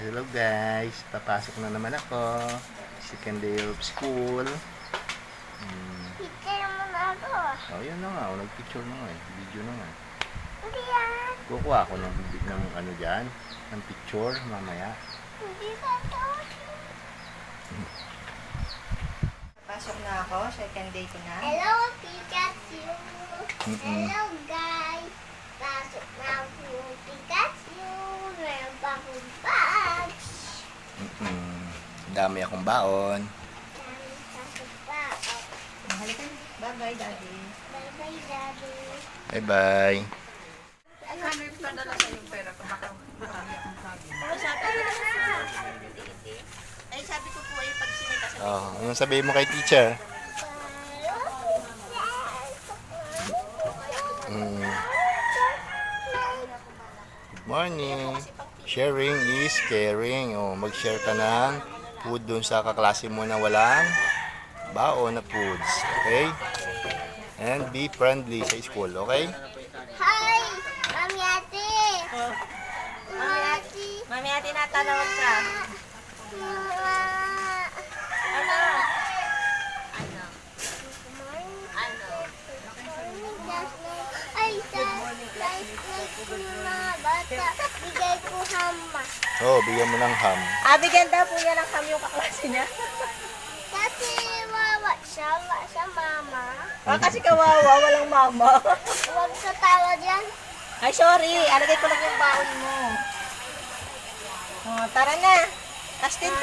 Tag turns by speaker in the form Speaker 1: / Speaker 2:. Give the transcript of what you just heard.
Speaker 1: Hello guys, papasok na naman ako. Second day of school.
Speaker 2: Picture mo na ako.
Speaker 1: Oh, yun na nga. Nag-picture na nga eh. Video na nga.
Speaker 2: Hindi yan.
Speaker 1: Kukuha ako ng ano dyan. Ng picture mamaya.
Speaker 2: Hindi ba ito?
Speaker 3: Pasok na ako, second day ko na.
Speaker 2: Hello, Pikachu.
Speaker 1: Mm-mm.
Speaker 2: Hello, guys. Pasok na ako, Pikachu. Meron pa akong bags.
Speaker 1: Dami akong baon.
Speaker 2: Pasok pa ako.
Speaker 3: Halika. Bye-bye, Daddy.
Speaker 2: Bye-bye, Daddy.
Speaker 1: Bye-bye.
Speaker 3: Ano yung padala sa yung pera ko? Baka marami akong sabi. Ay, sabi ko po ay pag sinita sa
Speaker 1: Oh, anong sabihin mo kay teacher? Good morning. Sharing is caring. Oh, mag-share ka ng food dun sa kaklase mo na walang baon na foods. Okay? And be friendly sa school. Okay?
Speaker 2: Hi! Mami Ate! Mami Ate!
Speaker 3: Mami, ate natanawag ka. Ano?
Speaker 2: Ay, sa mga bata, bigay ko hama.
Speaker 1: Oh, bigyan mo ng ham.
Speaker 3: Bigyan daw po niya ng kami yung kaklase niya.
Speaker 2: Kasi wawa siya, sa mama.
Speaker 3: Kasi kawawa, walang mama.
Speaker 2: Huwag ka tawa dyan.
Speaker 3: Ay, sorry. Alagay ko lang yung baon mo. Tara na. Astin